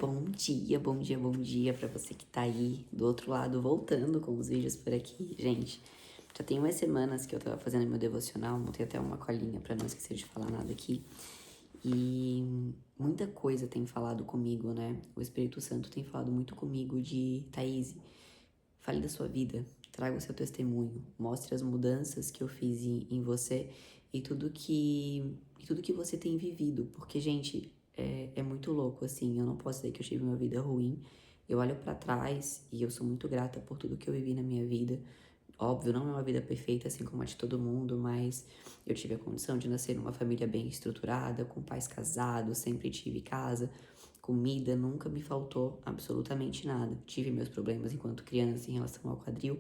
Bom dia, bom dia, bom dia pra você que tá aí do outro lado, voltando com os vídeos por aqui. Gente, já tem umas semanas que eu tava fazendo meu devocional, montei até uma colinha pra não esquecer de falar nada aqui. E muita coisa tem falado comigo, né? O Espírito Santo tem falado muito comigo de Thaís, fale da sua vida, traga o seu testemunho, mostre as mudanças que eu fiz em você e tudo que você tem vivido, porque, gente, é muito louco, assim, eu não posso dizer que eu tive uma vida ruim, eu olho pra trás e eu sou muito grata por tudo que eu vivi na minha vida. Óbvio, não é uma vida perfeita, assim como a de todo mundo, mas eu tive a condição de nascer numa família bem estruturada, com pais casados, sempre tive casa, comida, nunca me faltou absolutamente nada. Tive meus problemas enquanto criança em relação ao quadril,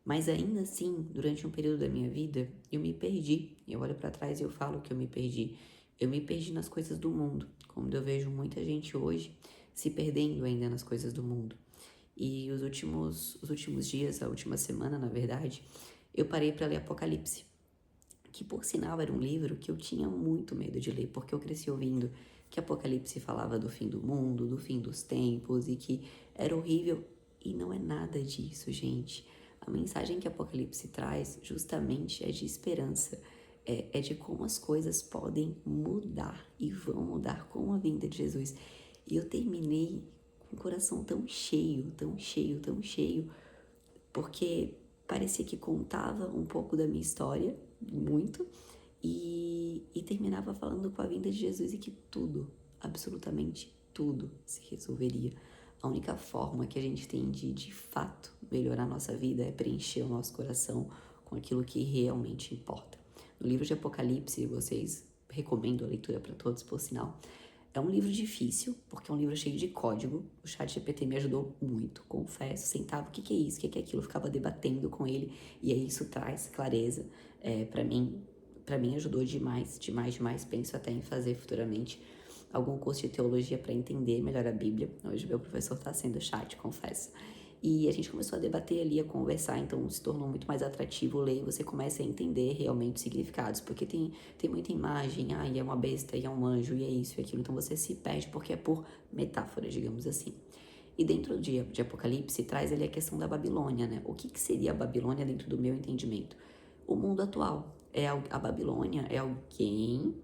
mas ainda assim, durante um período da minha vida, eu me perdi. Eu olho pra trás e eu falo que eu me perdi. Eu me perdi nas coisas do mundo, como eu vejo muita gente hoje se perdendo ainda nas coisas do mundo. E os últimos dias, a última semana, na verdade, eu parei para ler Apocalipse, que por sinal era um livro que eu tinha muito medo de ler, porque eu cresci ouvindo que Apocalipse falava do fim do mundo, do fim dos tempos e que era horrível. E não é nada disso, gente. A mensagem que Apocalipse traz justamente é de esperança, é de como as coisas podem mudar e vão mudar com a vinda de Jesus. E eu terminei com o coração tão cheio, tão cheio, tão cheio, porque parecia que contava um pouco da minha história, muito, e terminava falando com a vinda de Jesus e que tudo, absolutamente tudo, se resolveria. A única forma que a gente tem de fato melhorar a nossa vida é preencher o nosso coração com aquilo que realmente importa. No livro de Apocalipse, vocês recomendo a leitura para todos, por sinal. É um livro difícil, porque é um livro cheio de código. O ChatGPT me ajudou muito, confesso. Sentava, o que é isso, o que é aquilo? Eu ficava debatendo com ele, e aí isso traz clareza. Para mim, ajudou demais, demais, demais. Penso até em fazer futuramente algum curso de teologia para entender melhor a Bíblia. Hoje meu professor está sendo chat, confesso. E a gente começou a debater ali, a conversar, então se tornou muito mais atrativo ler e você começa a entender realmente os significados, porque tem muita imagem, e é uma besta, e é um anjo, e é isso e aquilo, então você se perde porque é por metáfora, digamos assim. E dentro de Apocalipse traz ali a questão da Babilônia, né? O que seria a Babilônia dentro do meu entendimento? O mundo atual. A Babilônia é alguém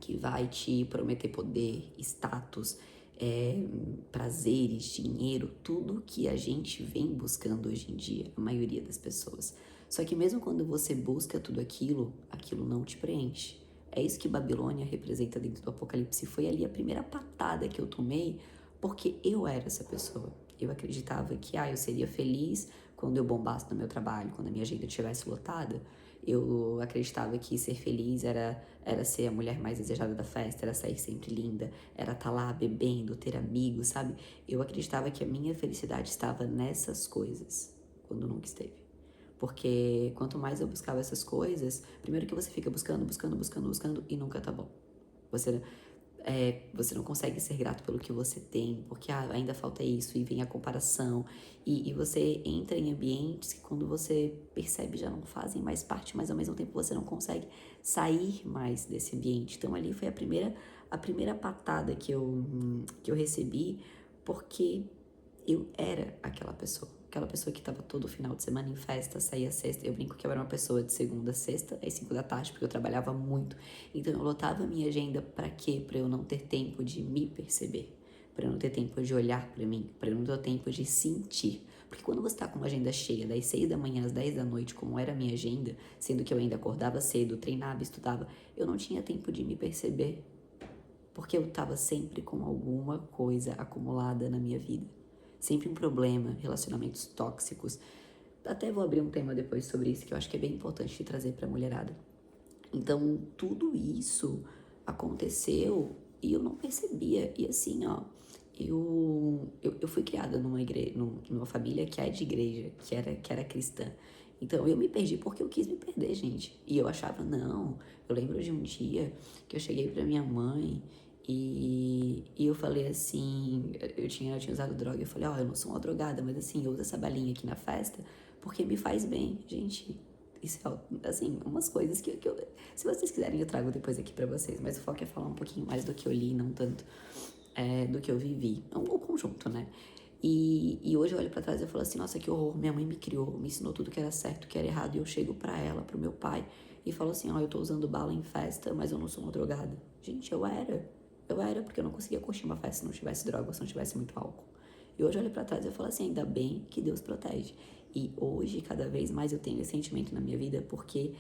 que vai te prometer poder, status, prazeres, dinheiro, tudo que a gente vem buscando hoje em dia, a maioria das pessoas. Só que mesmo quando você busca tudo aquilo, aquilo não te preenche. É isso que Babilônia representa dentro do Apocalipse. Foi ali a primeira patada que eu tomei, porque eu era essa pessoa. Eu acreditava que eu seria feliz quando eu bombasse no meu trabalho, quando a minha agenda estivesse lotada. Eu acreditava que ser feliz era ser a mulher mais desejada da festa, era sair sempre linda, era estar lá bebendo, ter amigos, sabe? Eu acreditava que a minha felicidade estava nessas coisas, quando nunca esteve. Porque quanto mais eu buscava essas coisas, primeiro que você fica buscando, buscando, buscando, buscando e nunca tá bom. Você você não consegue ser grato pelo que você tem, porque ainda falta isso, e vem a comparação, e você entra em ambientes que quando você percebe já não fazem mais parte, mas ao mesmo tempo você não consegue sair mais desse ambiente. Então ali foi a primeira patada que eu recebi, porque eu era aquela pessoa que tava todo final de semana em festa, saía sexta. Eu brinco que eu era uma pessoa de segunda a sexta, às 5 da tarde, porque eu trabalhava muito. Então eu lotava a minha agenda pra quê? Pra eu não ter tempo de me perceber, pra eu não ter tempo de olhar pra mim, pra eu não ter tempo de sentir. Porque quando você tá com uma agenda cheia, das 6 da manhã às 10 da noite, como era a minha agenda, sendo que eu ainda acordava cedo, treinava, estudava, eu não tinha tempo de me perceber, porque eu tava sempre com alguma coisa acumulada na minha vida. Sempre um problema, relacionamentos tóxicos. Até vou abrir um tema depois sobre isso, que eu acho que é bem importante de trazer pra mulherada. Então, tudo isso aconteceu e eu não percebia. E assim, eu fui criada numa família que é de igreja, que era cristã. Então, eu me perdi porque eu quis me perder, gente. E eu achava, não. Eu lembro de um dia que eu cheguei pra minha mãe e eu falei assim, eu tinha usado droga. Eu falei, eu não sou uma drogada, mas assim, eu uso essa balinha aqui na festa porque me faz bem. Gente, isso é, assim, umas coisas que eu... Se vocês quiserem, eu trago depois aqui pra vocês. Mas o foco é falar um pouquinho mais do que eu li, não tanto. do que eu vivi. É um conjunto, né? E hoje eu olho pra trás e falo assim, nossa, que horror, minha mãe me criou, me ensinou tudo que era certo, que era errado, e eu chego pra ela, pro meu pai, e falo assim, ó, eu tô usando bala em festa, mas eu não sou uma drogada. Gente, eu era, porque eu não conseguia curtir uma festa se não tivesse droga, se não tivesse muito álcool. E hoje eu olho pra trás e eu falo assim, ainda bem que Deus protege. E hoje, cada vez mais eu tenho esse sentimento na minha vida, porque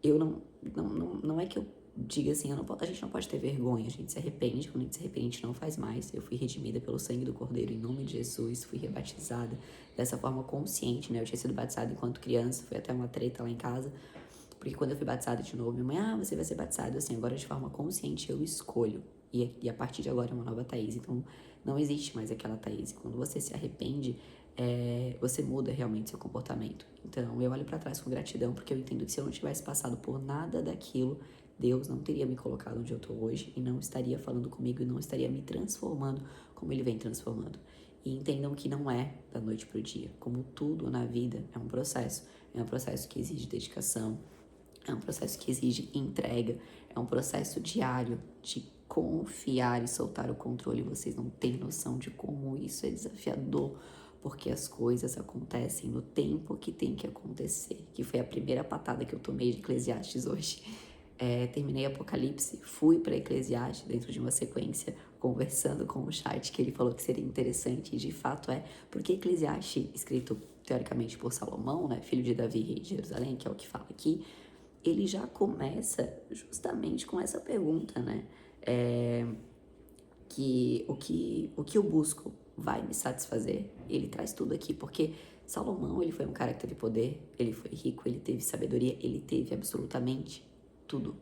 eu não é que eu diga assim, a gente não pode ter vergonha, a gente se arrepende, quando a gente se arrepende a gente não faz mais. Eu fui redimida pelo sangue do Cordeiro em nome de Jesus, fui rebatizada dessa forma consciente, né? Eu tinha sido batizada enquanto criança, foi até uma treta lá em casa, porque quando eu fui batizada de novo, minha mãe, você vai ser batizada, assim, agora de forma consciente eu escolho, e a partir de agora é uma nova Thaís, então não existe mais aquela Thaís. Quando você se arrepende, você muda realmente seu comportamento. Então eu olho pra trás com gratidão, porque eu entendo que se eu não tivesse passado por nada daquilo, Deus não teria me colocado onde eu tô hoje e não estaria falando comigo e não estaria me transformando como Ele vem transformando. E entendam que não é da noite pro dia. Como tudo na vida, é um processo que exige dedicação, é um processo que exige entrega, é um processo diário de confiar e soltar o controle. Vocês não têm noção de como isso é desafiador, porque as coisas acontecem no tempo que tem que acontecer, que foi a primeira patada que eu tomei de Eclesiastes hoje. Terminei Apocalipse, fui para Eclesiastes dentro de uma sequência, conversando com o chat, que ele falou que seria interessante, e de fato porque Eclesiastes, escrito teoricamente por Salomão, né, filho de Davi, rei de Jerusalém, que é o que fala aqui, ele já começa justamente com essa pergunta, né? Que o que eu busco vai me satisfazer? Ele traz tudo aqui, porque Salomão, ele foi um cara que teve poder, ele foi rico, ele teve sabedoria, ele teve absolutamente tudo.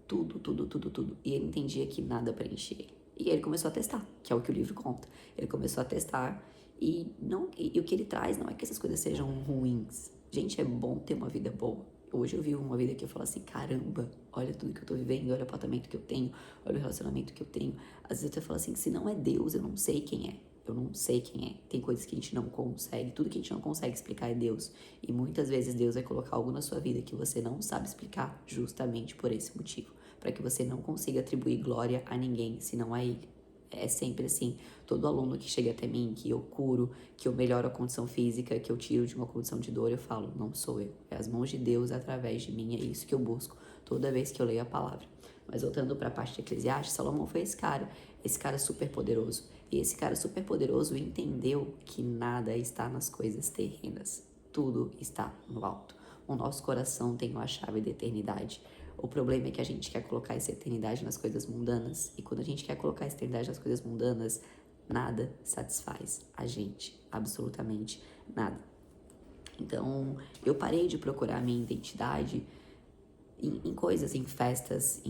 Tudo, tudo, tudo, tudo. E ele entendia que nada preenchia ele. E ele começou a testar, que é o que o livro conta. Ele começou a testar e o que ele traz não é que essas coisas sejam ruins. Gente, é bom ter uma vida boa. Hoje eu vivo uma vida que eu falo assim, caramba, olha tudo que eu tô vivendo, olha o apartamento que eu tenho, olha o relacionamento que eu tenho. Às vezes eu falo assim, se não é Deus, eu não sei quem é. Eu não sei quem é. Tem coisas que a gente não consegue, tudo que a gente não consegue explicar é Deus. E muitas vezes Deus vai colocar algo na sua vida que você não sabe explicar justamente por esse motivo. Para que você não consiga atribuir glória a ninguém, senão a Ele. É sempre assim, todo aluno que chega até mim, que eu curo, que eu melhoro a condição física, que eu tiro de uma condição de dor, eu falo, não sou eu, é as mãos de Deus através de mim, é isso que eu busco toda vez que eu leio a palavra. Mas voltando para a parte de Eclesiastes, Salomão foi esse cara super poderoso. E esse cara super poderoso entendeu que nada está nas coisas terrenas, tudo está no alto. O nosso coração tem a chave da eternidade. O problema é que a gente quer colocar essa eternidade nas coisas mundanas, e quando a gente quer colocar essa eternidade nas coisas mundanas, nada satisfaz a gente, absolutamente nada. Então, eu parei de procurar a minha identidade em coisas, em festas,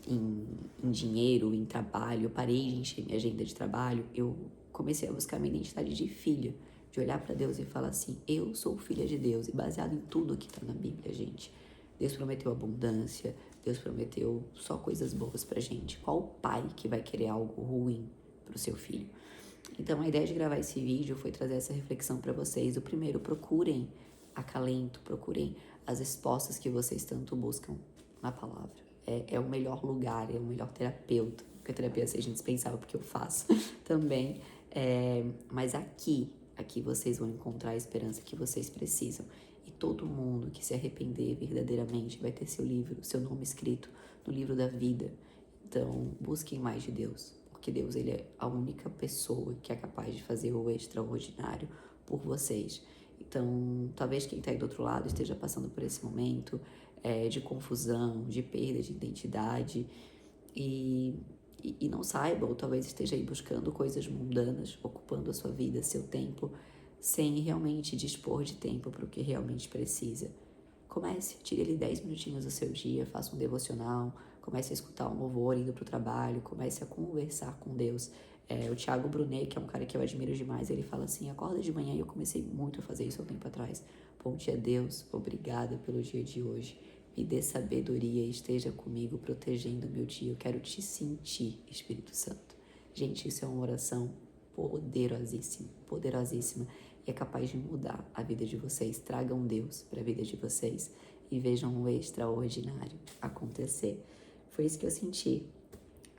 em dinheiro, em trabalho. Eu parei de encher minha agenda de trabalho, eu comecei a buscar minha identidade de filha, de olhar para Deus e falar assim, eu sou filha de Deus, e baseado em tudo que tá na Bíblia, gente. Deus prometeu abundância, Deus prometeu só coisas boas pra gente. Qual pai que vai querer algo ruim pro seu filho? Então a ideia de gravar esse vídeo foi trazer essa reflexão para vocês. O primeiro, procurem acalento, procurem as respostas que vocês tanto buscam na palavra. É o melhor lugar, é o melhor terapeuta. Porque a terapia seja indispensável, porque eu faço também. Mas aqui vocês vão encontrar a esperança que vocês precisam. E todo mundo que se arrepender verdadeiramente vai ter seu nome escrito no livro da vida. Então, busquem mais de Deus, porque Deus, ele é a única pessoa que é capaz de fazer o extraordinário por vocês. Então, talvez quem está aí do outro lado esteja passando por esse momento de confusão, de perda de identidade e não saiba, ou talvez esteja aí buscando coisas mundanas, ocupando a sua vida, seu tempo, sem realmente dispor de tempo para o que realmente precisa. Comece, tire ali 10 minutinhos do seu dia, faça um devocional, comece a escutar um louvor indo para o trabalho, comece a conversar com Deus. O Thiago Brunet, que é um cara que eu admiro demais, ele fala assim, acorda de manhã, e eu comecei muito a fazer isso há um tempo atrás. Bom dia, Deus, obrigada pelo dia de hoje. Me dê sabedoria e esteja comigo, protegendo o meu dia. Eu quero te sentir, Espírito Santo. Gente, isso é uma oração poderosíssima, poderosíssima. E é capaz de mudar a vida de vocês. Tragam Deus para a vida de vocês e vejam o extraordinário acontecer. Foi isso que eu senti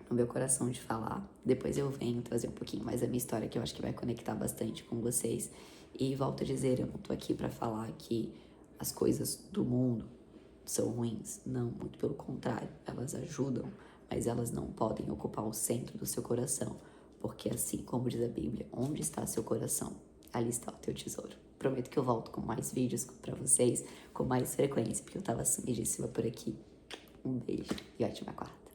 no meu coração de falar. Depois eu venho trazer um pouquinho mais da minha história, que eu acho que vai conectar bastante com vocês. E volto a dizer, eu não tô aqui pra falar que as coisas do mundo são ruins. Não, muito pelo contrário. Elas ajudam, mas elas não podem ocupar o centro do seu coração. Porque assim como diz a Bíblia, onde está seu coração? Ali está o teu tesouro. Prometo que eu volto com mais vídeos pra vocês, com mais frequência, porque eu tava sumidíssima por aqui. Um beijo e ótima quarta.